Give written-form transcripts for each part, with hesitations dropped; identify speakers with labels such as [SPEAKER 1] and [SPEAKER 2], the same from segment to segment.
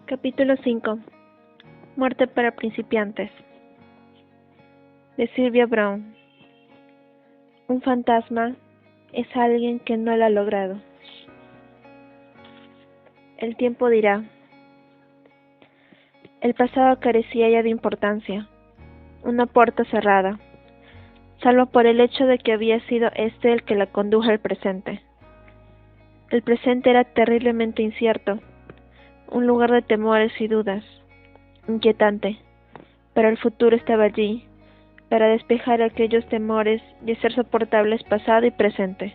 [SPEAKER 1] Capítulo 5. Muerte para principiantes. De Sylvia Browne. Un fantasma es alguien que no lo ha logrado. El tiempo dirá. El pasado carecía ya de importancia, una puerta cerrada, salvo por el hecho de que había sido este el que la condujo al presente. El presente era terriblemente incierto, un lugar de temores y dudas, inquietante, pero el futuro estaba allí, para despejar aquellos temores y hacer soportables pasado y presente.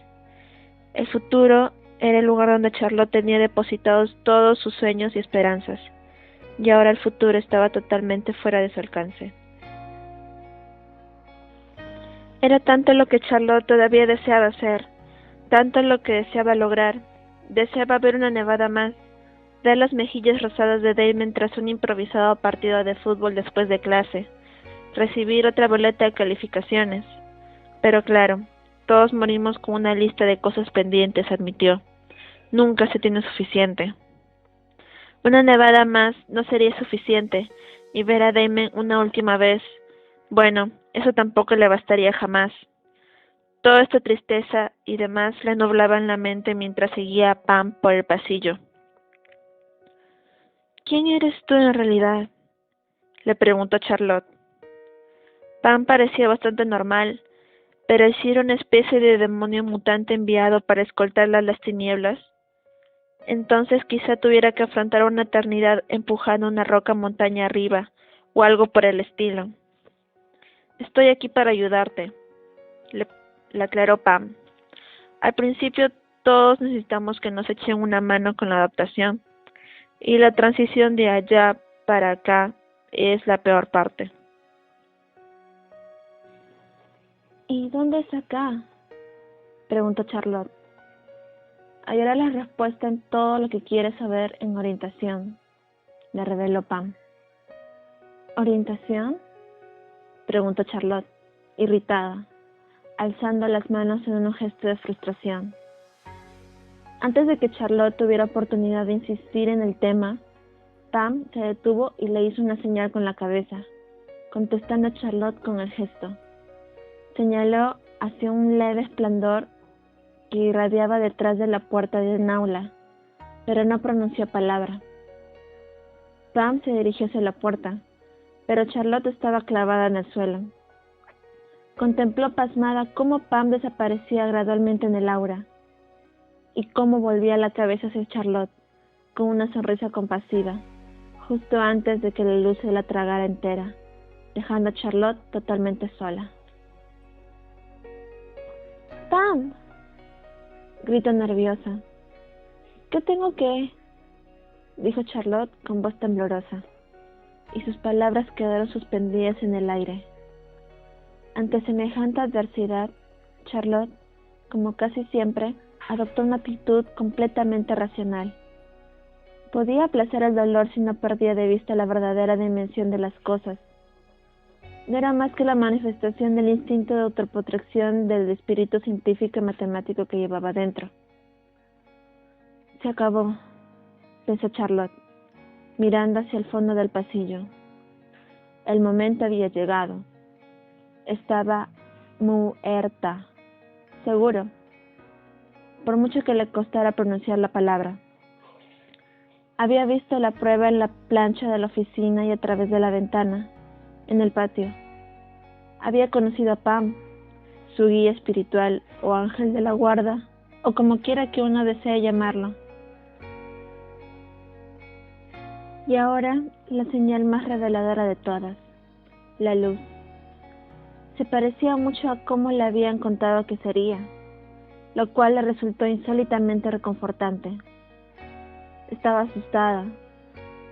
[SPEAKER 1] El futuro era el lugar donde Charlotte tenía depositados todos sus sueños y esperanzas, y ahora el futuro estaba totalmente fuera de su alcance. Era tanto lo que Charlotte todavía deseaba hacer, tanto lo que deseaba lograr. Deseaba ver una nevada más, ver las mejillas rosadas de Damon tras un improvisado partido de fútbol después de clase, recibir otra boleta de calificaciones. Pero claro, todos morimos con una lista de cosas pendientes, admitió. Nunca se tiene suficiente. Una nevada más no sería suficiente, y ver a Damon una última vez, bueno, eso tampoco le bastaría jamás. Toda esta tristeza y demás le nublaban la mente mientras seguía a Pam por el pasillo. ¿Quién eres tú en realidad?, le preguntó Charlotte. Pam parecía bastante normal, pero si era una especie de demonio mutante enviado para escoltarla a las tinieblas, entonces quizá tuviera que afrontar una eternidad empujando una roca montaña arriba, o algo por el estilo. Estoy aquí para ayudarte, le aclaró Pam. Al principio todos necesitamos que nos echen una mano con la adaptación, y la transición de allá para acá es la peor parte. ¿Y dónde es acá?, preguntó Charlotte. Hallará la respuesta en todo lo que quieres saber en orientación, le reveló Pam. ¿Orientación?, preguntó Charlotte, irritada, alzando las manos en un gesto de frustración. Antes de que Charlotte tuviera oportunidad de insistir en el tema, Pam se detuvo y le hizo una señal con la cabeza, contestando a Charlotte con el gesto. Señaló hacia un leve esplendor que irradiaba detrás de la puerta de un aula, pero no pronunció palabra. Pam se dirigió hacia la puerta, pero Charlotte estaba clavada en el suelo. Contempló pasmada cómo Pam desaparecía gradualmente en el aura, y cómo volvía la cabeza hacia Charlotte, con una sonrisa compasiva, justo antes de que la luz se la tragara entera, dejando a Charlotte totalmente sola. ¡Pam!, gritó nerviosa. ¿Qué tengo que...? Dijo Charlotte con voz temblorosa, y sus palabras quedaron suspendidas en el aire. Ante semejante adversidad, Charlotte, como casi siempre, adoptó una actitud completamente racional. Podía aplazar el dolor si no perdía de vista la verdadera dimensión de las cosas. No era más que la manifestación del instinto de autoprotección del espíritu científico y matemático que llevaba dentro. Se acabó, pensó Charlotte, mirando hacia el fondo del pasillo. El momento había llegado. Estaba muerta, seguro, por mucho que le costara pronunciar la palabra. Había visto la prueba en la plancha de la oficina y a través de la ventana, en el patio. Había conocido a Pam, su guía espiritual o ángel de la guarda, o como quiera que uno desee llamarlo. Y ahora la señal más reveladora de todas, la luz. Se parecía mucho a cómo le habían contado que sería, lo cual le resultó insólitamente reconfortante. Estaba asustada,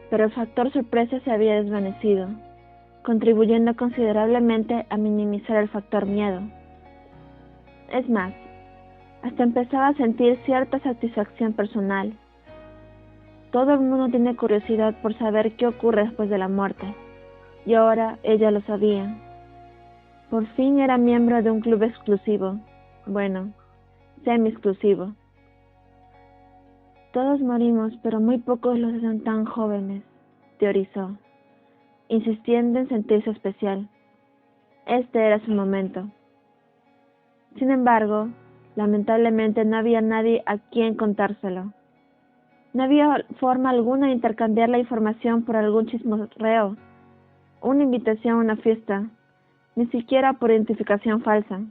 [SPEAKER 1] pero el factor sorpresa se había desvanecido, contribuyendo considerablemente a minimizar el factor miedo. Es más, hasta empezaba a sentir cierta satisfacción personal. Todo el mundo tiene curiosidad por saber qué ocurre después de la muerte, y ahora ella lo sabía. Por fin era miembro de un club exclusivo, bueno, semi-exclusivo. Todos morimos, pero muy pocos los hacen tan jóvenes, teorizó, insistiendo en sentirse especial. Este era su momento. Sin embargo, lamentablemente no había nadie a quien contárselo. No había forma alguna de intercambiar la información por algún chismorreo, una invitación a una fiesta, ni siquiera por identificación falsa.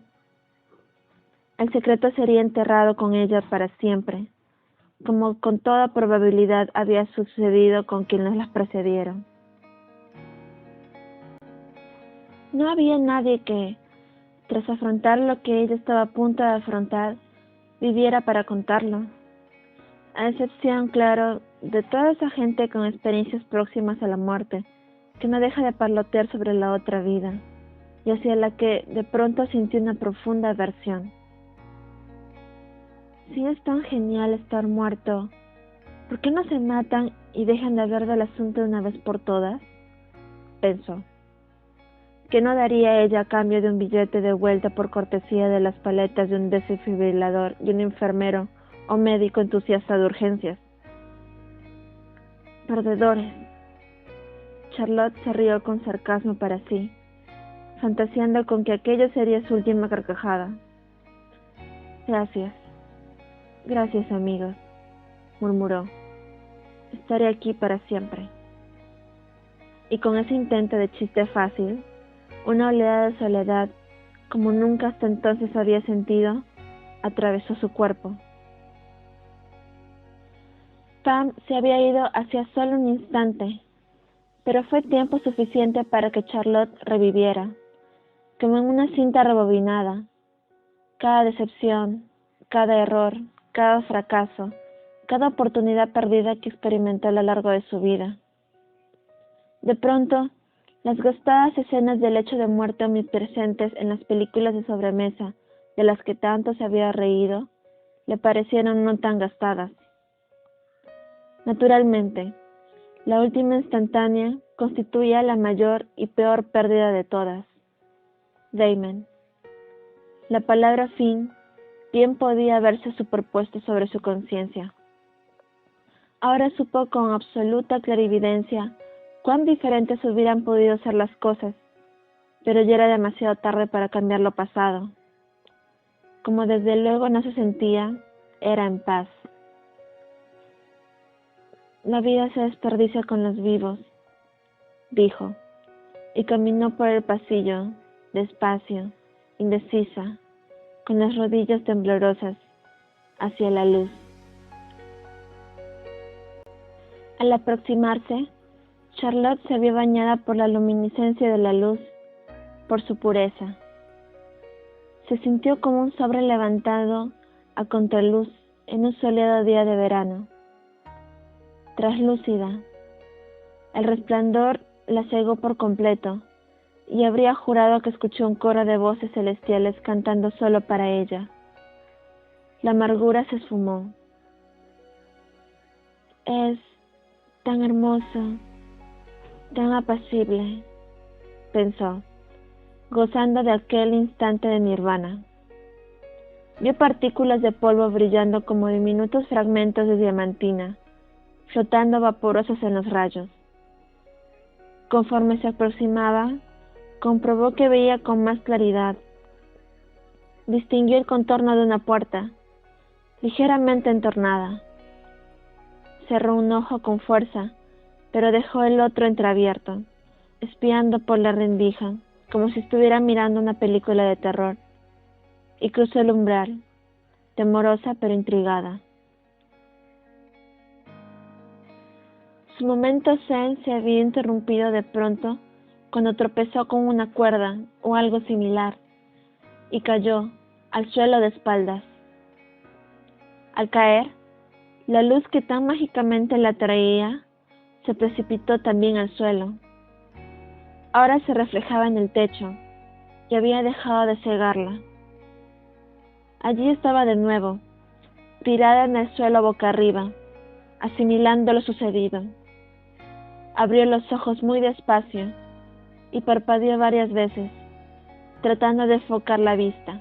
[SPEAKER 1] El secreto sería enterrado con ella para siempre, como con toda probabilidad había sucedido con quienes las precedieron. No había nadie que, tras afrontar lo que ella estaba a punto de afrontar, viviera para contarlo. A excepción, claro, de toda esa gente con experiencias próximas a la muerte, que no deja de parlotear sobre la otra vida, y hacia la que de pronto sintió una profunda aversión. Si es tan genial estar muerto, ¿por qué no se matan y dejan de hablar del asunto de una vez por todas? Pensó. ¿Qué no daría ella a cambio de un billete de vuelta por cortesía de las paletas de un desfibrilador y un enfermero o médico entusiasta de urgencias? Perdedores. Charlotte se rió con sarcasmo para sí, fantaseando con que aquello sería su última carcajada. Gracias. Gracias, amigos, murmuró. Estaré aquí para siempre. Y con ese intento de chiste fácil, una oleada de soledad, como nunca hasta entonces había sentido, atravesó su cuerpo. Pam se había ido hacía solo un instante, pero fue tiempo suficiente para que Charlotte reviviera, como en una cinta rebobinada. Cada decepción, cada error, cada fracaso, cada oportunidad perdida que experimentó a lo largo de su vida. De pronto, las gastadas escenas del hecho de muerte omnipresentes en las películas de sobremesa, de las que tanto se había reído, le parecieron no tan gastadas. Naturalmente, la última instantánea constituía la mayor y peor pérdida de todas. Damon. La palabra fin bien podía haberse superpuesto sobre su conciencia. Ahora supo con absoluta clarividencia cuán diferentes hubieran podido ser las cosas, pero ya era demasiado tarde para cambiar lo pasado. Como desde luego no se sentía, era en paz. La vida se desperdicia con los vivos, dijo, y caminó por el pasillo, despacio, indecisa, con las rodillas temblorosas, hacia la luz. Al aproximarse, Charlotte se vio bañada por la luminiscencia de la luz, por su pureza. Se sintió como un sobre levantado a contraluz en un soleado día de verano. Traslúcida, el resplandor la cegó por completo, y habría jurado que escuchó un coro de voces celestiales cantando solo para ella. La amargura se esfumó. Es tan hermoso, tan apacible, pensó, gozando de aquel instante de nirvana. Vio partículas de polvo brillando como diminutos fragmentos de diamantina, flotando vaporosas en los rayos. Conforme se aproximaba, comprobó que veía con más claridad. Distinguió el contorno de una puerta, ligeramente entornada. Cerró un ojo con fuerza, pero dejó el otro entreabierto, espiando por la rendija, como si estuviera mirando una película de terror, y cruzó el umbral, temorosa pero intrigada. Su momento zen se había interrumpido de pronto cuando tropezó con una cuerda o algo similar y cayó al suelo de espaldas. Al caer, la luz que tan mágicamente la atraía se precipitó también al suelo. Ahora se reflejaba en el techo y había dejado de cegarla. Allí estaba de nuevo, tirada en el suelo boca arriba, asimilando lo sucedido. Abrió los ojos muy despacio y parpadeó varias veces, tratando de enfocar la vista.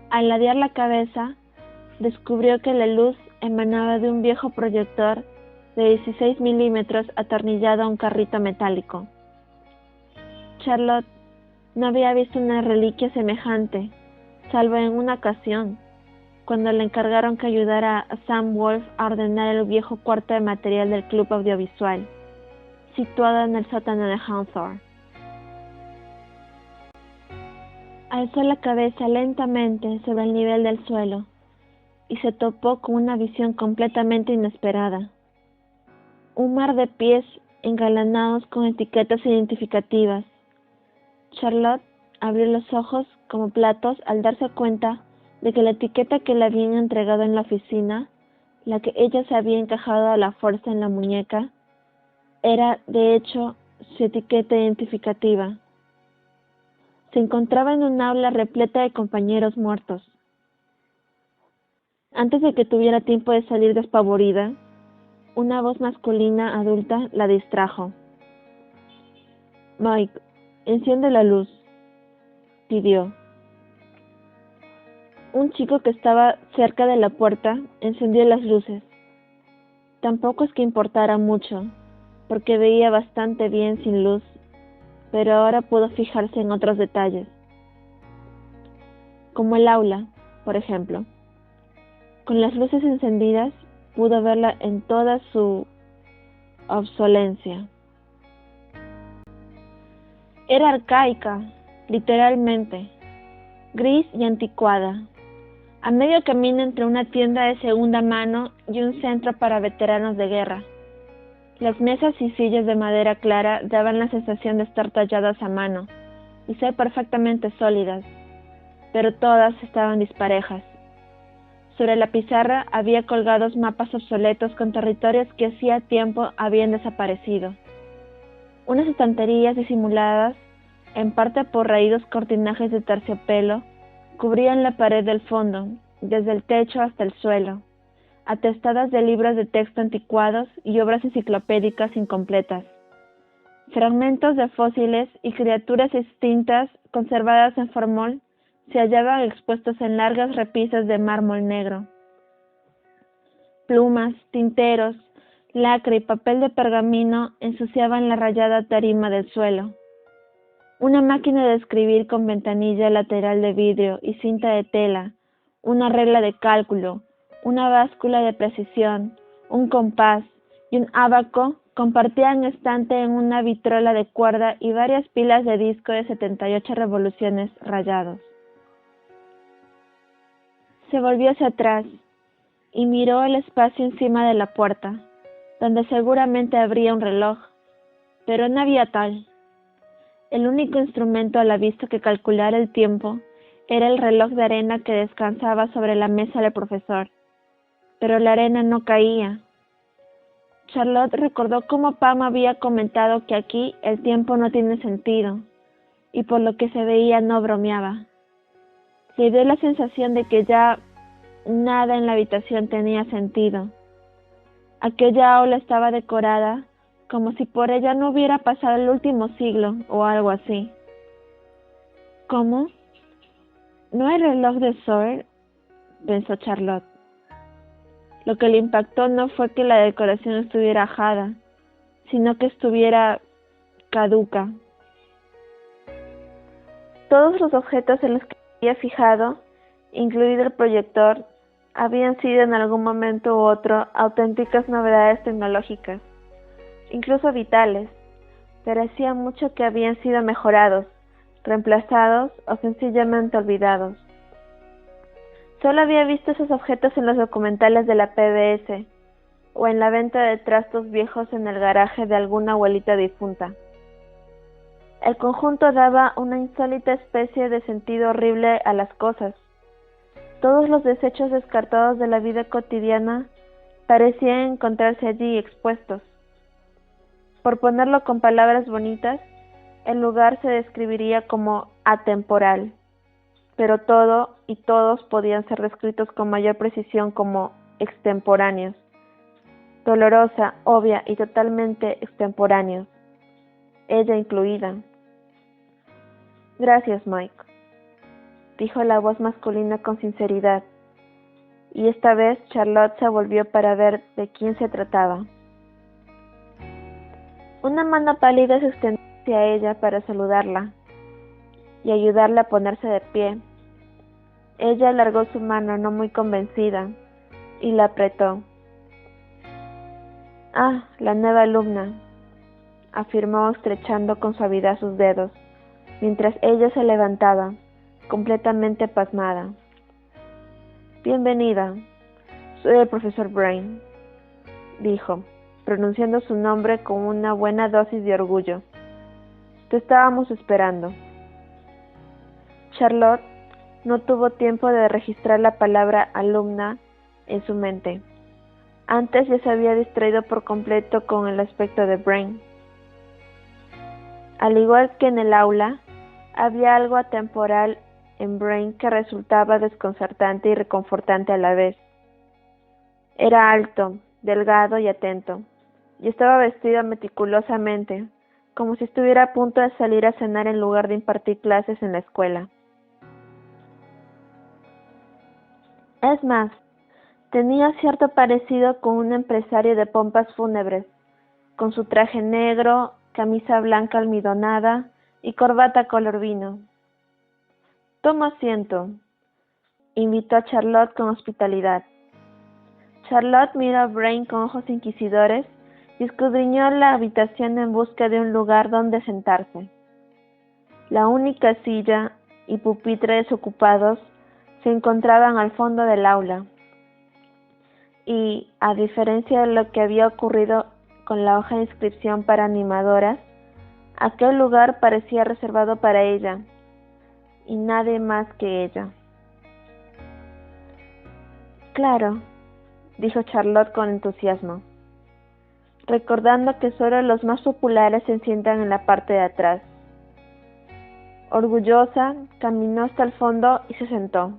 [SPEAKER 1] Al ladear la cabeza, descubrió que la luz emanaba de un viejo proyector de 16 milímetros atornillado a un carrito metálico. Charlotte no había visto una reliquia semejante, salvo en una ocasión, cuando le encargaron que ayudara a Sam Wolf a ordenar el viejo cuarto de material del club audiovisual, situado en el sótano de Hawthorne. Alzó la cabeza lentamente sobre el nivel del suelo y se topó con una visión completamente inesperada. Un mar de pies engalanados con etiquetas identificativas. Charlotte abrió los ojos como platos al darse cuenta de que la etiqueta que le habían entregado en la oficina, la que ella se había encajado a la fuerza en la muñeca, era, de hecho, su etiqueta identificativa. Se encontraba en un aula repleta de compañeros muertos. Antes de que tuviera tiempo de salir despavorida, una voz masculina adulta la distrajo. «Mike, enciende la luz», pidió. Un chico que estaba cerca de la puerta encendió las luces. Tampoco es que importara mucho, porque veía bastante bien sin luz, pero ahora pudo fijarse en otros detalles, como el aula, por ejemplo. Con las luces encendidas, pudo verla en toda su obsolencia. Era arcaica, literalmente, gris y anticuada, a medio camino entre una tienda de segunda mano y un centro para veteranos de guerra. Las mesas y sillas de madera clara daban la sensación de estar talladas a mano y ser perfectamente sólidas, pero todas estaban disparejas. Sobre la pizarra había colgados mapas obsoletos con territorios que hacía tiempo habían desaparecido. Unas estanterías disimuladas, en parte por raídos cortinajes de terciopelo, cubrían la pared del fondo, desde el techo hasta el suelo, atestadas de libros de texto anticuados y obras enciclopédicas incompletas. Fragmentos de fósiles y criaturas extintas conservadas en formol se hallaban expuestos en largas repisas de mármol negro. Plumas, tinteros, lacre y papel de pergamino ensuciaban la rayada tarima del suelo. Una máquina de escribir con ventanilla lateral de vidrio y cinta de tela, una regla de cálculo, una báscula de precisión, un compás y un ábaco compartían estante en una vitrola de cuerda y varias pilas de disco de 78 revoluciones rayados. Se volvió hacia atrás y miró el espacio encima de la puerta, donde seguramente habría un reloj, pero no había tal. El único instrumento a la vista que calculara el tiempo era el reloj de arena que descansaba sobre la mesa del profesor, pero la arena no caía. Charlotte recordó cómo Pam había comentado que aquí el tiempo no tiene sentido, y por lo que se veía no bromeaba. Le dio la sensación de que ya nada en la habitación tenía sentido. Aquella aula estaba decorada como si por ella no hubiera pasado el último siglo o algo así. ¿Cómo? ¿No hay reloj de Sawyer?, pensó Charlotte. Lo que le impactó no fue que la decoración estuviera ajada, sino que estuviera caduca. Todos los objetos en los que había fijado, incluido el proyector, habían sido en algún momento u otro auténticas novedades tecnológicas, incluso vitales, pero hacía mucho que habían sido mejorados, reemplazados o sencillamente olvidados. Solo había visto esos objetos en los documentales de la PBS o en la venta de trastos viejos en el garaje de alguna abuelita difunta. El conjunto daba una insólita especie de sentido horrible a las cosas. Todos los desechos descartados de la vida cotidiana parecían encontrarse allí expuestos. Por ponerlo con palabras bonitas, el lugar se describiría como atemporal, pero todo y todos podían ser descritos con mayor precisión como extemporáneos, dolorosa, obvia y totalmente extemporáneos, ella incluida. Gracias, Mike, dijo la voz masculina con sinceridad. y esta vez Charlotte se volvió para ver de quién se trataba. Una mano pálida se extendió hacia ella para saludarla y ayudarla a ponerse de pie. Ella alargó su mano no muy convencida y la apretó. «Ah, la nueva alumna», afirmó estrechando con suavidad sus dedos, mientras ella se levantaba, completamente pasmada. «Bienvenida, soy el profesor Brain», dijo, pronunciando su nombre con una buena dosis de orgullo. «Te estábamos esperando». Charlotte no tuvo tiempo de registrar la palabra alumna en su mente. Antes ya se había distraído por completo con el aspecto de Brain. Al igual que en el aula, había algo atemporal en Brain que resultaba desconcertante y reconfortante a la vez. Era alto, delgado y atento, y estaba vestido meticulosamente, como si estuviera a punto de salir a cenar en lugar de impartir clases en la escuela. Es más, tenía cierto parecido con un empresario de pompas fúnebres, con su traje negro, camisa blanca almidonada y corbata color vino. «Toma asiento», invitó a Charlotte con hospitalidad. Charlotte miró a Brain con ojos inquisidores y escudriñó la habitación en busca de un lugar donde sentarse. La única silla y pupitre desocupados se encontraban al fondo del aula. Y, a diferencia de lo que había ocurrido con la hoja de inscripción para animadoras, aquel lugar parecía reservado para ella, y nadie más que ella. «Claro», dijo Charlotte con entusiasmo, recordando que solo los más populares se sientan en la parte de atrás. Orgullosa, caminó hasta el fondo y se sentó.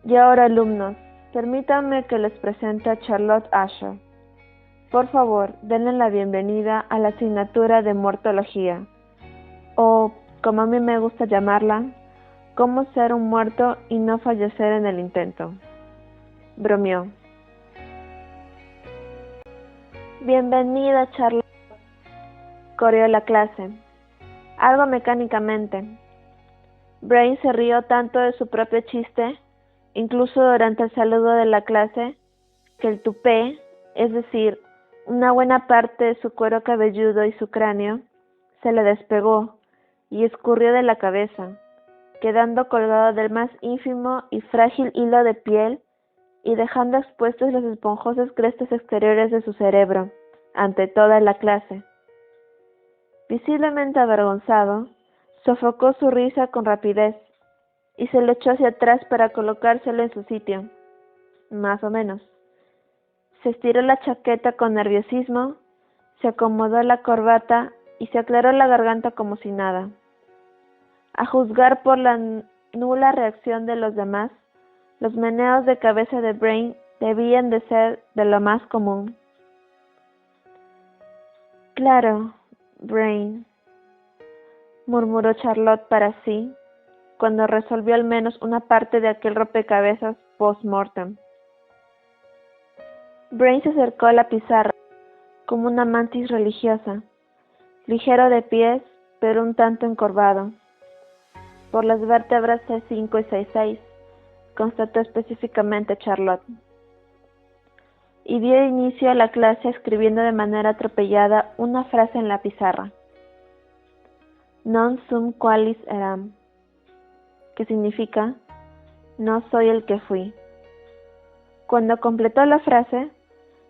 [SPEAKER 1] «Y ahora, alumnos, permítanme que les presente a Charlotte Asher. Por favor, denle la bienvenida a la asignatura de muertología, o, como a mí me gusta llamarla, cómo ser un muerto y no fallecer en el intento», bromeó. «Bienvenida, Charlotte», coreó la clase, algo mecánicamente. Brain se rió tanto de su propio chiste, incluso durante el saludo de la clase, que el tupé, es decir, una buena parte de su cuero cabelludo y su cráneo, se le despegó y escurrió de la cabeza, quedando colgado del más ínfimo y frágil hilo de piel y dejando expuestos los esponjosos crestos exteriores de su cerebro, ante toda la clase. Visiblemente avergonzado, sofocó su risa con rapidez y se lo echó hacia atrás para colocárselo en su sitio, más o menos. Se estiró la chaqueta con nerviosismo, se acomodó la corbata y se aclaró la garganta como si nada. A juzgar por la nula reacción de los demás, los meneos de cabeza de Brain debían de ser de lo más común. «Claro, Brain», murmuró Charlotte para sí, cuando resolvió al menos una parte de aquel rompecabezas post-mortem. Brain se acercó a la pizarra, como una mantis religiosa, ligero de pies, pero un tanto encorvado, por las vértebras C5 y C6, constató específicamente Charlotte, y dio inicio a la clase escribiendo de manera atropellada una frase en la pizarra: «Non sum qualis eram», que significa «no soy el que fui». Cuando completó la frase,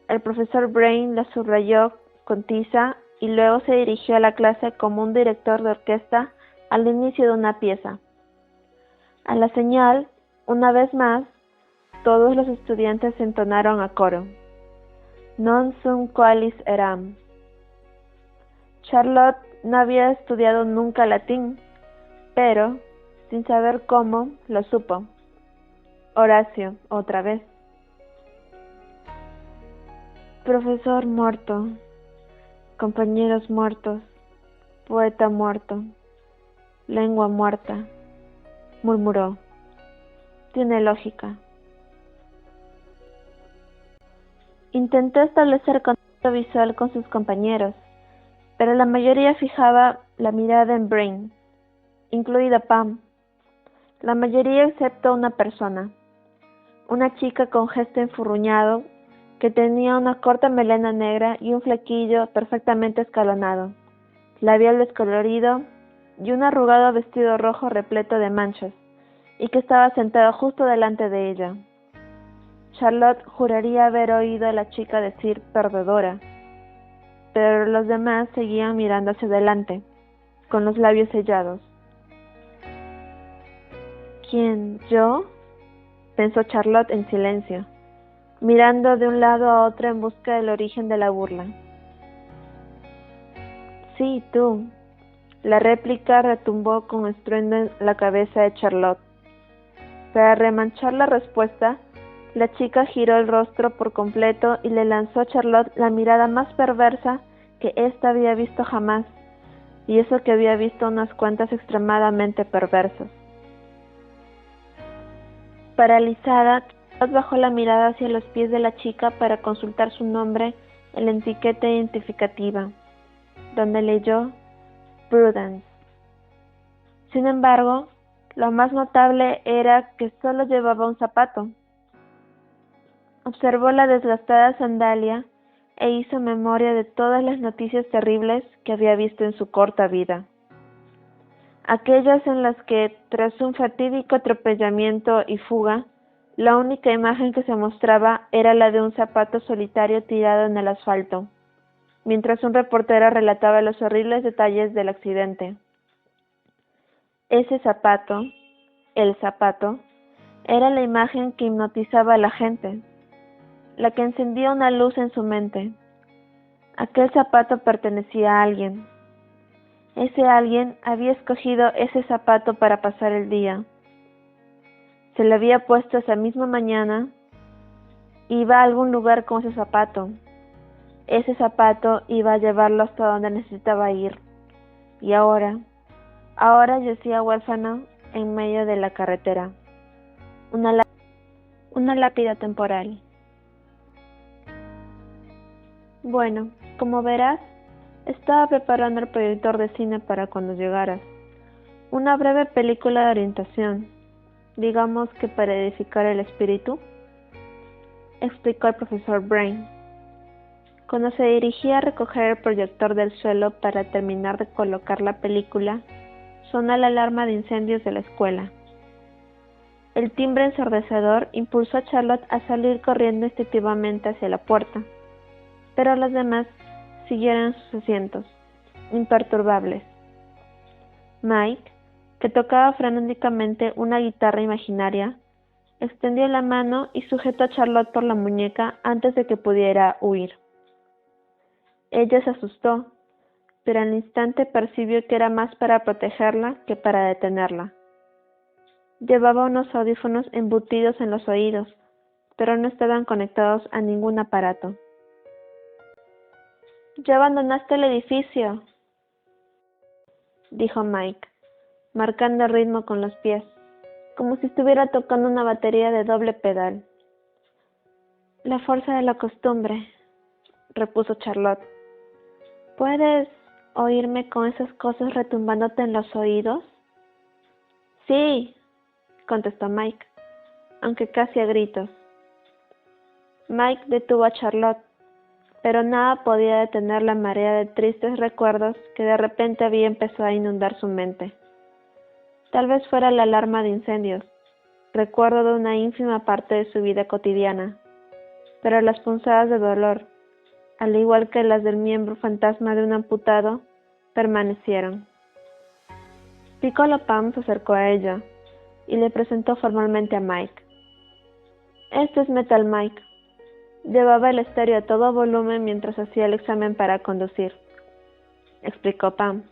[SPEAKER 1] el profesor Brain la subrayó con tiza y luego se dirigió a la clase como un director de orquesta al inicio de una pieza. A la señal, una vez más, todos los estudiantes entonaron a coro: «Non sum qualis eram». Charlotte no había estudiado nunca latín, pero, sin saber cómo, lo supo. Horacio, otra vez. «Profesor muerto, compañeros muertos, poeta muerto, lengua muerta», murmuró. «Tiene lógica». Intentó establecer contacto visual con sus compañeros, pero la mayoría fijaba la mirada en Brain, incluida Pam. La mayoría excepto una persona, una chica con gesto enfurruñado que tenía una corta melena negra y un flequillo perfectamente escalonado, labial descolorido y un arrugado vestido rojo repleto de manchas, y que estaba sentado justo delante de ella. Charlotte juraría haber oído a la chica decir perdedora, pero los demás seguían mirando hacia adelante, con los labios sellados. ¿Quién? ¿Yo? Pensó Charlotte en silencio, mirando de un lado a otro en busca del origen de la burla. Sí, tú. La réplica retumbó con estruendo en la cabeza de Charlotte. Para remanchar la respuesta, la chica giró el rostro por completo y le lanzó a Charlotte la mirada más perversa que ésta había visto jamás, y eso que había visto unas cuantas extremadamente perversas. Paralizada, Charlotte bajó la mirada hacia los pies de la chica para consultar su nombre en la etiqueta identificativa, donde leyó Prudence. Sin embargo, lo más notable era que solo llevaba un zapato. Observó la desgastada sandalia e hizo memoria de todas las noticias terribles que había visto en su corta vida. Aquellas en las que, tras un fatídico atropellamiento y fuga, la única imagen que se mostraba era la de un zapato solitario tirado en el asfalto, mientras un reportero relataba los horribles detalles del accidente. Ese zapato, el zapato, era la imagen que hipnotizaba a la gente, la que encendía una luz en su mente. Aquel zapato pertenecía a alguien. Ese alguien había escogido ese zapato para pasar el día. Se lo había puesto esa misma mañana. Iba a algún lugar con ese zapato. Ese zapato iba a llevarlo hasta donde necesitaba ir. Y ahora yacía huérfano en medio de la carretera. Una lápida temporal. Bueno, como verás, estaba preparando el proyector de cine para cuando llegaras. Una breve película de orientación, digamos que para edificar el espíritu, explicó el profesor Brain. Cuando se dirigía a recoger el proyector del suelo para terminar de colocar la película, sonó la alarma de incendios de la escuela. El timbre ensordecedor impulsó a Charlotte a salir corriendo instintivamente hacia la puerta, pero los demás siguieron en sus asientos, imperturbables. Mike, que tocaba frenéticamente una guitarra imaginaria, extendió la mano y sujetó a Charlotte por la muñeca antes de que pudiera huir. Ella se asustó, pero al instante percibió que era más para protegerla que para detenerla. Llevaba unos audífonos embutidos en los oídos, pero no estaban conectados a ningún aparato. «Ya abandonaste el edificio», dijo Mike, marcando el ritmo con los pies, como si estuviera tocando una batería de doble pedal. «La fuerza de la costumbre», repuso Charlotte. «¿Puedes oírme con esas cosas retumbándote en los oídos?» «Sí», contestó Mike, aunque casi a gritos. Mike detuvo a Charlotte, pero nada podía detener la marea de tristes recuerdos que de repente había empezado a inundar su mente. Tal vez fuera la alarma de incendios, recuerdo de una ínfima parte de su vida cotidiana, pero las punzadas de dolor, al igual que las del miembro fantasma de un amputado, permanecieron. Piccolo Pam se acercó a ella y le presentó formalmente a Mike. «Este es Metal Mike». Llevaba el estéreo a todo volumen mientras hacía el examen para conducir, explicó Pam.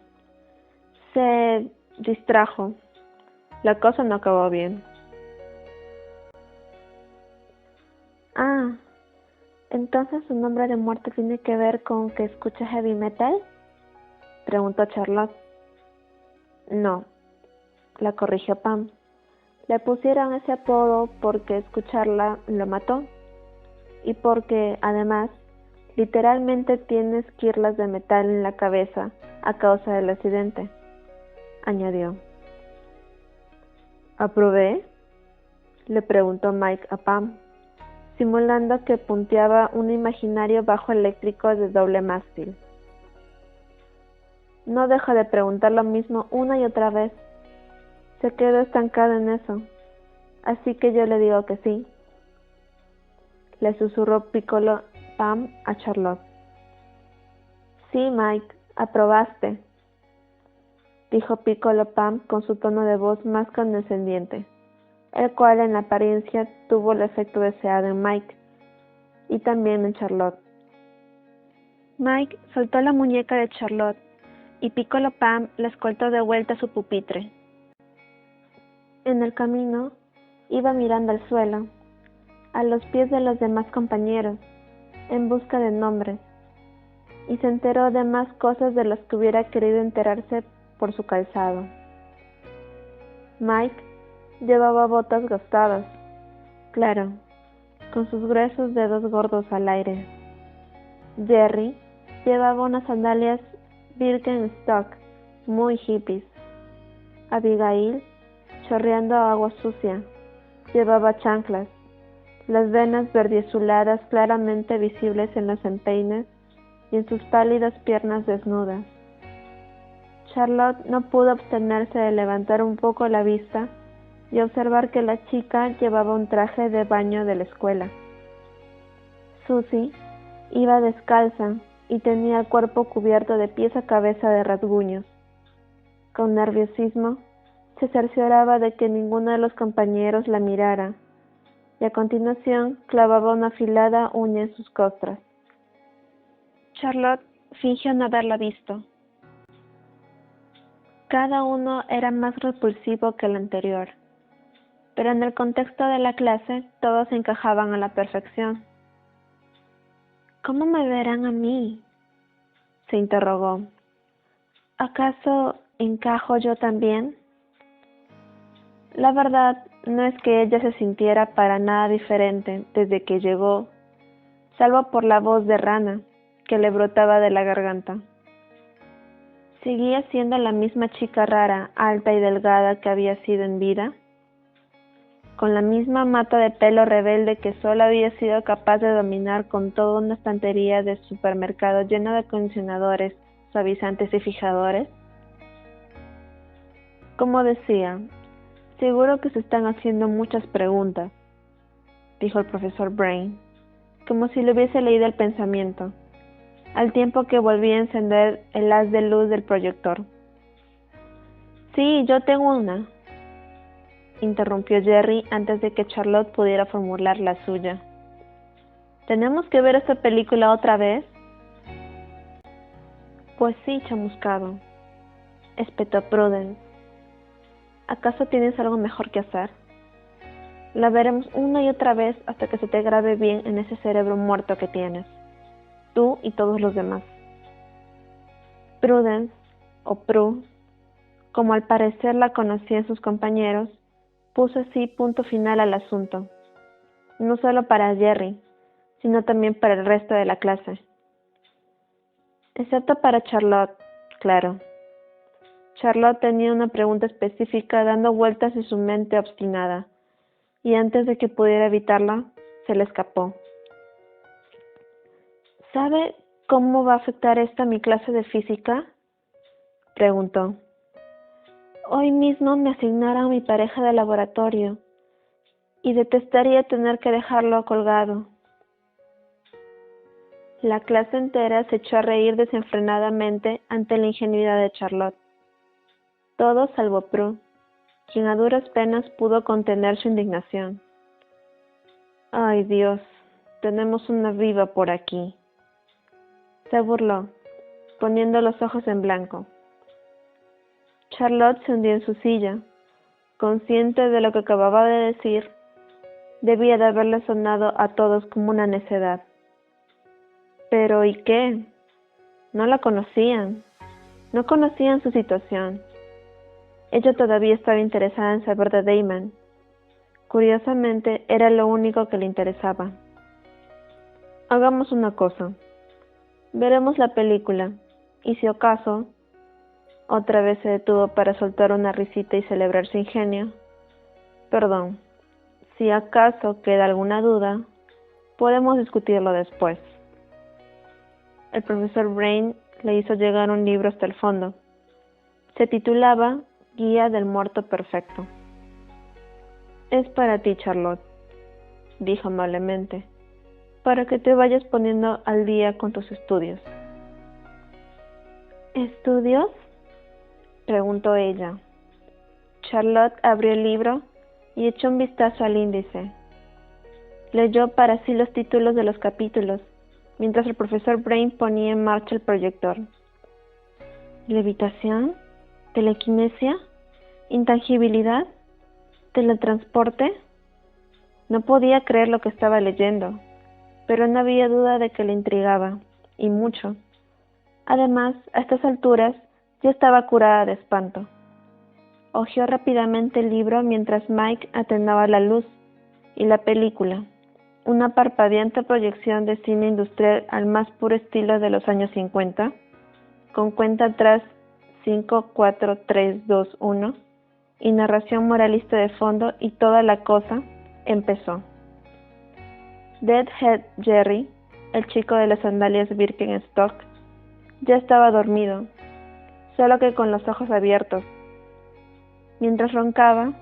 [SPEAKER 1] Se distrajo. La cosa no acabó bien. «Ah, ¿entonces su nombre de muerte tiene que ver con que escucha heavy metal?», preguntó Charlotte. «No», la corrigió Pam. «Le pusieron ese apodo porque escucharla lo mató». y porque, además, literalmente tienes quirlas de metal en la cabeza a causa del accidente, añadió. ¿Aprobé?, le preguntó Mike a Pam, simulando que punteaba un imaginario bajo eléctrico de doble mástil. No deja de preguntar lo mismo una y otra vez. Se quedó estancado en eso, así que yo le digo que sí, le susurró Piccolo Pam a Charlotte. Sí, Mike, aprobaste, dijo Piccolo Pam con su tono de voz más condescendiente, el cual en apariencia tuvo el efecto deseado en Mike y también en Charlotte. Mike soltó la muñeca de Charlotte y Piccolo Pam la escoltó de vuelta a su pupitre. En el camino iba mirando al suelo, a los pies de los demás compañeros, en busca de nombres, y se enteró de más cosas de las que hubiera querido enterarse por su calzado. Mike llevaba botas gastadas, claro, con sus gruesos dedos gordos al aire. Jerry llevaba unas sandalias Birkenstock muy hippies. Abigail, chorreando agua sucia, llevaba chanclas, las venas verdiazuladas claramente visibles en los empeines y en sus pálidas piernas desnudas. Charlotte no pudo abstenerse de levantar un poco la vista y observar que la chica llevaba un traje de baño de la escuela. Susie iba descalza y tenía el cuerpo cubierto de pies a cabeza de rasguños. Con nerviosismo, se cercioraba de que ninguno de los compañeros la mirara, y a continuación clavaba una afilada uña en sus costras. Charlotte fingió no haberla visto. Cada uno era más repulsivo que el anterior, pero en el contexto de la clase todos encajaban a la perfección. ¿Cómo me verán a mí?, se interrogó. ¿Acaso encajo yo también? La verdad no es que ella se sintiera para nada diferente desde que llegó, salvo por la voz de rana que le brotaba de la garganta. ¿Seguía siendo la misma chica rara, alta y delgada que había sido en vida? Con la misma mata de pelo rebelde que solo había sido capaz de dominar con toda una estantería de supermercado llena de acondicionadores, suavizantes y fijadores. Como decía, seguro que se están haciendo muchas preguntas, dijo el profesor Brain, como si le hubiese leído el pensamiento, al tiempo que volvía a encender el haz de luz del proyector. Sí, yo tengo una, interrumpió Jerry antes de que Charlotte pudiera formular la suya. ¿Tenemos que ver esta película otra vez? Pues sí, chamuscado, espetó Prudence. ¿Acaso tienes algo mejor que hacer? La veremos una y otra vez hasta que se te grabe bien en ese cerebro muerto que tienes, tú y todos los demás. Prudence, o Prue, como al parecer la conocían sus compañeros, puso así punto final al asunto, no solo para Jerry, sino también para el resto de la clase. Excepto para Charlotte, claro. Charlotte tenía una pregunta específica dando vueltas en su mente obstinada, y antes de que pudiera evitarla, se le escapó. ¿Sabe cómo va a afectar esto a mi clase de física?, preguntó. Hoy mismo me asignaron a mi pareja de laboratorio, y detestaría tener que dejarlo colgado. La clase entera se echó a reír desenfrenadamente ante la ingenuidad de Charlotte. Todos salvo Prue, quien a duras penas pudo contener su indignación. ¡Ay, Dios! Tenemos una viva por aquí. Se burló, poniendo los ojos en blanco. Charlotte se hundió en su silla, consciente de lo que acababa de decir. Debía de haberle sonado a todos como una necedad. Pero ¿y qué? No la conocían. No conocían su situación. Ella todavía estaba interesada en saber de Damon. Curiosamente, era lo único que le interesaba. Hagamos una cosa. Veremos la película, y si acaso... Otra vez se detuvo para soltar una risita y celebrar su ingenio. Perdón, si acaso queda alguna duda, podemos discutirlo después. El profesor Brain le hizo llegar un libro hasta el fondo. Se titulaba Guía del Muerto Perfecto. Es para ti, Charlotte, dijo amablemente, para que te vayas poniendo al día con tus estudios. ¿Estudios?, preguntó ella. Charlotte abrió el libro y echó un vistazo al índice. Leyó para sí los títulos de los capítulos, mientras el profesor Brain ponía en marcha el proyector. ¿Levitación? ¿Telequinesia? ¿Intangibilidad? ¿Teletransporte? No podía creer lo que estaba leyendo, pero no había duda de que le intrigaba, y mucho. Además, a estas alturas, ya estaba curada de espanto. Hojeó rápidamente el libro mientras Mike atenuaba la luz, y la película, una parpadeante proyección de cine industrial al más puro estilo de los años 50, con cuenta atrás 5, 4, 3, 2, 1, y narración moralista de fondo y toda la cosa, empezó. Deadhead Jerry, el chico de las sandalias Birkenstock, ya estaba dormido, solo que con los ojos abiertos. Mientras roncaba,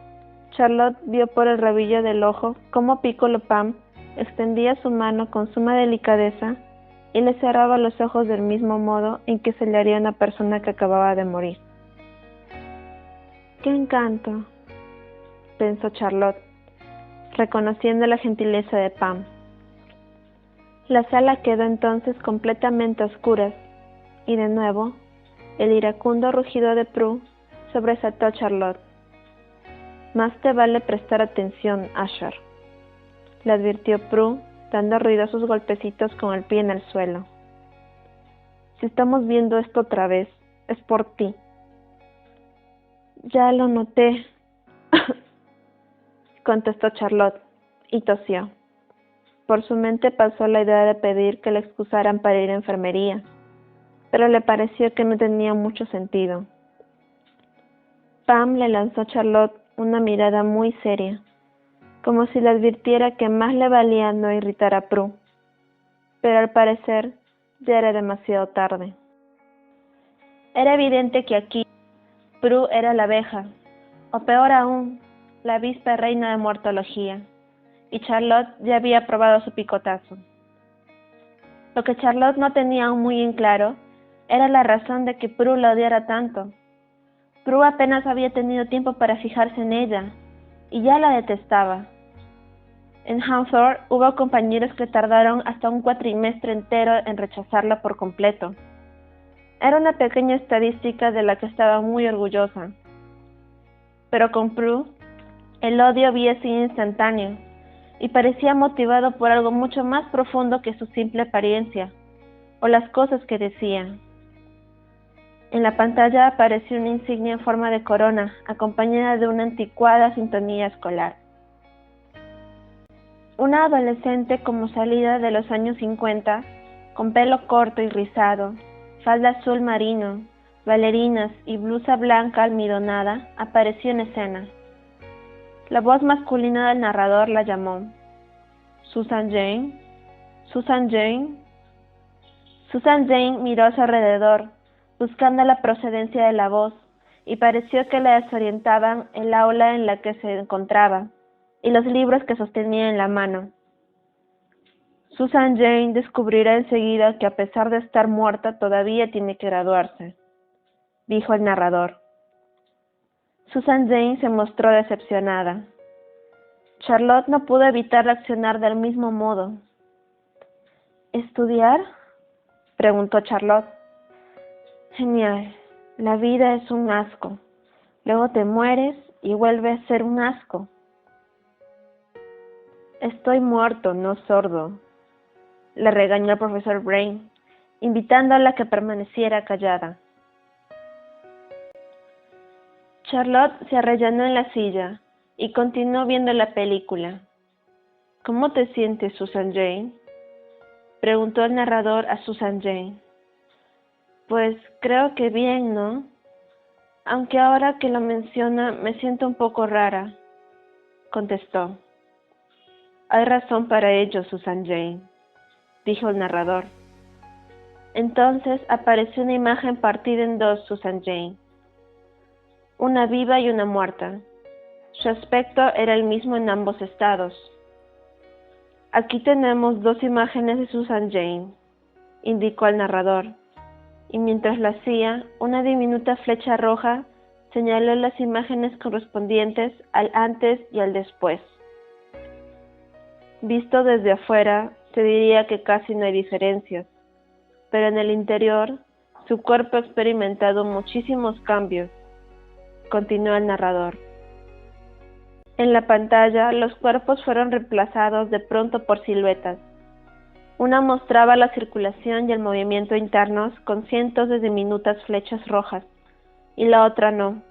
[SPEAKER 1] Charlotte vio por el rabillo del ojo cómo Piccolo Pam extendía su mano con suma delicadeza y le cerraba los ojos del mismo modo en que se le haría a una persona que acababa de morir. ¡Qué encanto!, pensó Charlotte, reconociendo la gentileza de Pam. La sala quedó entonces completamente a oscuras, y de nuevo, el iracundo rugido de Prue sobresaltó a Charlotte. Más te vale prestar atención, Asher, le advirtió Prue, dando ruidosos golpecitos con el pie en el suelo. Si estamos viendo esto otra vez, es por ti. Ya lo noté, contestó Charlotte, y tosió. Por su mente pasó la idea de pedir que la excusaran para ir a enfermería, pero le pareció que no tenía mucho sentido. Pam le lanzó a Charlotte una mirada muy seria, como si le advirtiera que más le valía no irritar a Prue, pero al parecer ya era demasiado tarde. Era evidente que aquí Prue era la abeja, o peor aún, la avispa reina de muertología, y Charlotte ya había probado su picotazo. Lo que Charlotte no tenía aún muy en claro era la razón de que Prue la odiara tanto. Prue apenas había tenido tiempo para fijarse en ella, y ya la detestaba. En Hawthorne hubo compañeros que tardaron hasta un cuatrimestre entero en rechazarla por completo. Era una pequeña estadística de la que estaba muy orgullosa. Pero con Prue, el odio había sido instantáneo, y parecía motivado por algo mucho más profundo que su simple apariencia, o las cosas que decía. En la pantalla apareció una insignia en forma de corona, acompañada de una anticuada sintonía escolar. Una adolescente como salida de los años 50, con pelo corto y rizado, falda azul marino, bailarinas y blusa blanca almidonada, apareció en escena. La voz masculina del narrador la llamó. «Susan Jane, Susan Jane». Susan Jane miró a su alrededor, buscando la procedencia de la voz, y pareció que la desorientaban el aula en la que se encontraba, y los libros que sostenía en la mano. Susan Jane descubrirá enseguida que a pesar de estar muerta todavía tiene que graduarse, dijo el narrador. Susan Jane se mostró decepcionada. Charlotte no pudo evitar reaccionar del mismo modo. ¿Estudiar?, preguntó Charlotte. Genial, la vida es un asco. Luego te mueres y vuelve a ser un asco. Estoy muerto, no sordo, le regañó el profesor Brain, invitándola a que permaneciera callada. Charlotte se arrellanó en la silla y continuó viendo la película. ¿Cómo te sientes, Susan Jane? Preguntó el narrador a Susan Jane. Pues creo que bien, ¿no? Aunque ahora que lo menciona me siento un poco rara, contestó. Hay razón para ello, Susan Jane, dijo el narrador. Entonces apareció una imagen partida en dos, Susan Jane. Una viva y una muerta. Su aspecto era el mismo en ambos estados. Aquí tenemos dos imágenes de Susan Jane, indicó el narrador, y mientras lo hacía, una diminuta flecha roja señaló las imágenes correspondientes al antes y al después. Visto desde afuera, se diría que casi no hay diferencias, pero en el interior, su cuerpo ha experimentado muchísimos cambios, continuó el narrador. En la pantalla, los cuerpos fueron reemplazados de pronto por siluetas. Una mostraba la circulación y el movimiento internos con cientos de diminutas flechas rojas, y la otra no.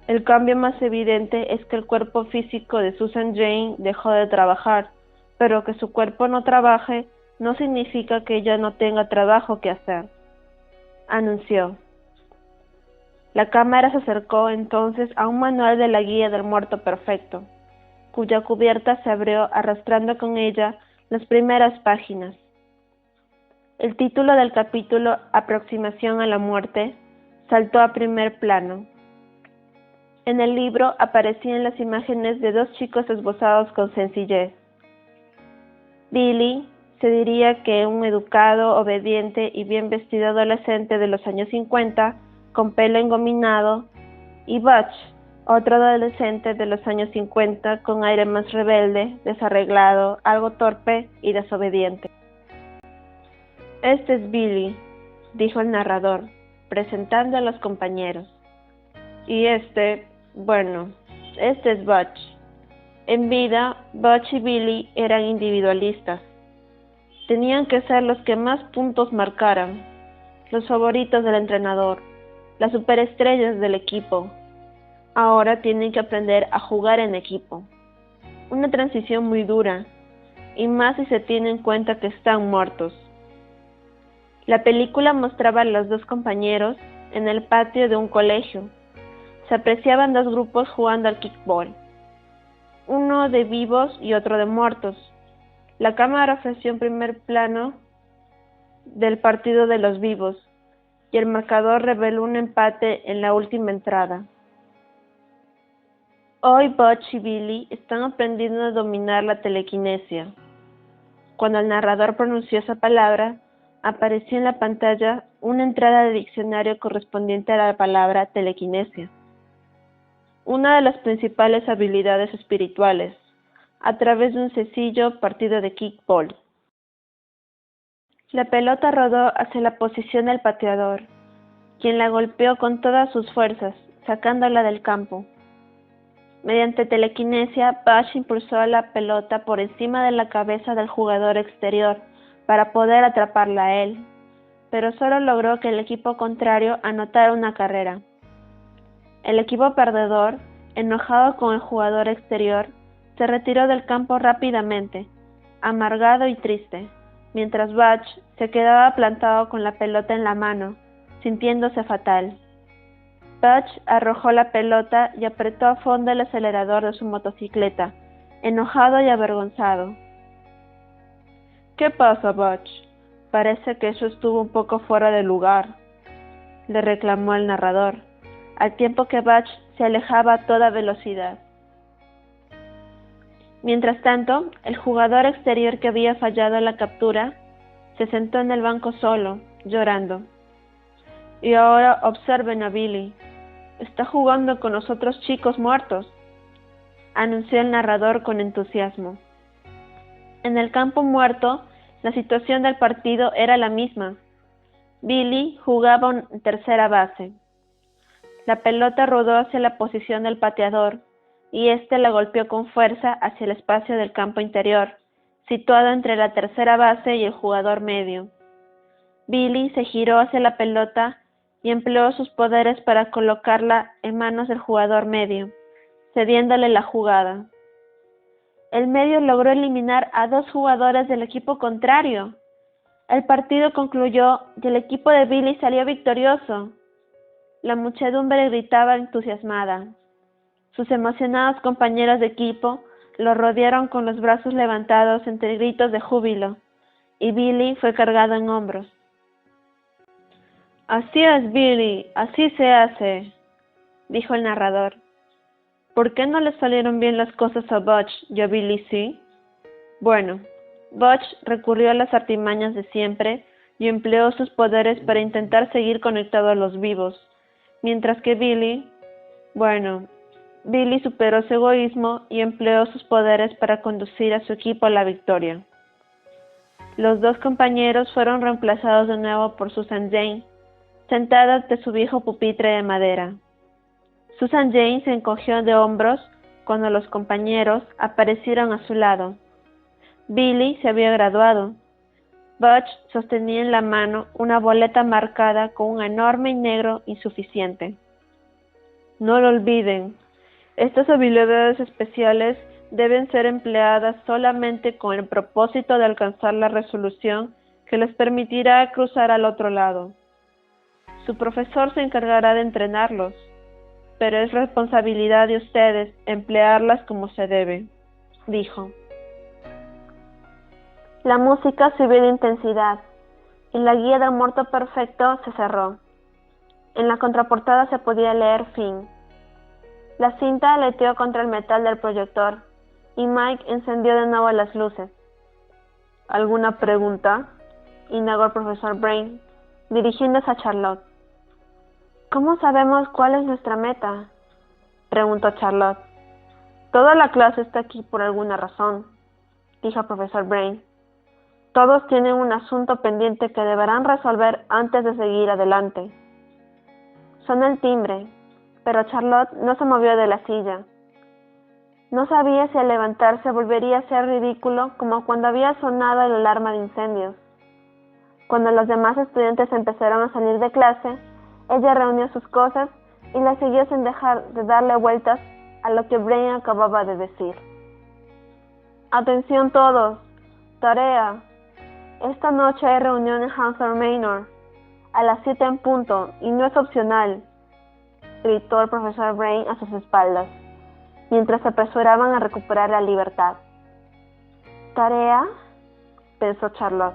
[SPEAKER 1] El cambio más evidente es que el cuerpo físico de Susan Jane dejó de trabajar, pero que su cuerpo no trabaje no significa que ella no tenga trabajo que hacer, anunció. La cámara se acercó entonces a un manual de la guía del muerto perfecto, cuya cubierta se abrió arrastrando con ella las primeras páginas. El título del capítulo Aproximación a la muerte saltó a primer plano. En el libro aparecían las imágenes de dos chicos esbozados con sencillez. Billy, se diría que un educado, obediente y bien vestido adolescente de los años 50, con pelo engominado, y Butch, otro adolescente de los años 50, con aire más rebelde, desarreglado, algo torpe y desobediente. Este es Billy, dijo el narrador, presentando a los compañeros. Y este es Butch. En vida, Butch y Billy eran individualistas. Tenían que ser los que más puntos marcaran, los favoritos del entrenador, las superestrellas del equipo. Ahora tienen que aprender a jugar en equipo. Una transición muy dura, y más si se tiene en cuenta que están muertos. La película mostraba a los dos compañeros en el patio de un colegio. Se apreciaban dos grupos jugando al kickball, uno de vivos y otro de muertos. La cámara ofreció un primer plano del partido de los vivos, y el marcador reveló un empate en la última entrada. Hoy Butch y Billy están aprendiendo a dominar la telequinesia. Cuando el narrador pronunció esa palabra, apareció en la pantalla una entrada de diccionario correspondiente a la palabra telequinesia, una de las principales habilidades espirituales, a través de un sencillo partido de kickball. La pelota rodó hacia la posición del pateador, quien la golpeó con todas sus fuerzas, sacándola del campo. Mediante telequinesia, Butch impulsó la pelota por encima de la cabeza del jugador exterior para poder atraparla a él, pero solo logró que el equipo contrario anotara una carrera. El equipo perdedor, enojado con el jugador exterior, se retiró del campo rápidamente, amargado y triste, mientras Butch se quedaba plantado con la pelota en la mano, sintiéndose fatal. Butch arrojó la pelota y apretó a fondo el acelerador de su motocicleta, enojado y avergonzado. ¿Qué pasa, Butch? Parece que eso estuvo un poco fuera de lugar, le reclamó el narrador, al tiempo que Butch se alejaba a toda velocidad. Mientras tanto, el jugador exterior que había fallado la captura se sentó en el banco solo, llorando. Y ahora observen a Billy. Está jugando con los otros chicos muertos, anunció el narrador con entusiasmo. En el campo muerto, la situación del partido era la misma. Billy jugaba en tercera base. La pelota rodó hacia la posición del pateador, y éste la golpeó con fuerza hacia el espacio del campo interior, situado entre la tercera base y el jugador medio. Billy se giró hacia la pelota y empleó sus poderes para colocarla en manos del jugador medio, cediéndole la jugada. El medio logró eliminar a 2 jugadores del equipo contrario. El partido concluyó y el equipo de Billy salió victorioso. La muchedumbre gritaba entusiasmada. Sus emocionados compañeros de equipo lo rodearon con los brazos levantados entre gritos de júbilo, y Billy fue cargado en hombros. Así es, Billy, así se hace, dijo el narrador. ¿Por qué no le salieron bien las cosas a Butch y a Billy sí? Bueno, Butch recurrió a las artimañas de siempre y empleó sus poderes para intentar seguir conectado a los vivos, mientras que Billy superó su egoísmo y empleó sus poderes para conducir a su equipo a la victoria. Los 2 compañeros fueron reemplazados de nuevo por Susan Jane, sentada ante su viejo pupitre de madera. Susan Jane se encogió de hombros cuando los compañeros aparecieron a su lado. Billy se había graduado. Butch sostenía en la mano una boleta marcada con un enorme y negro insuficiente. No lo olviden, estas habilidades especiales deben ser empleadas solamente con el propósito de alcanzar la resolución que les permitirá cruzar al otro lado. Su profesor se encargará de entrenarlos, pero es responsabilidad de ustedes emplearlas como se debe, dijo. La música subió de intensidad y la guía del muerto perfecto se cerró. En la contraportada se podía leer fin. La cinta aleteó contra el metal del proyector y Mike encendió de nuevo las luces. ¿Alguna pregunta?, indagó el profesor Brain, dirigiéndose a Charlotte. ¿Cómo sabemos cuál es nuestra meta?, preguntó Charlotte. Toda la clase está aquí por alguna razón, dijo el profesor Brain. Todos tienen un asunto pendiente que deberán resolver antes de seguir adelante. Sonó el timbre, pero Charlotte no se movió de la silla. No sabía si al levantarse volvería a ser ridículo como cuando había sonado la alarma de incendios. Cuando los demás estudiantes empezaron a salir de clase, ella reunió sus cosas y las siguió sin dejar de darle vueltas a lo que Brain acababa de decir. Atención todos, tarea. Esta noche hay reunión en Hansard Manor, a las 7 en punto, y no es opcional, gritó el profesor Brain a sus espaldas, mientras se apresuraban a recuperar la libertad. ¿Tarea?, pensó Charlotte.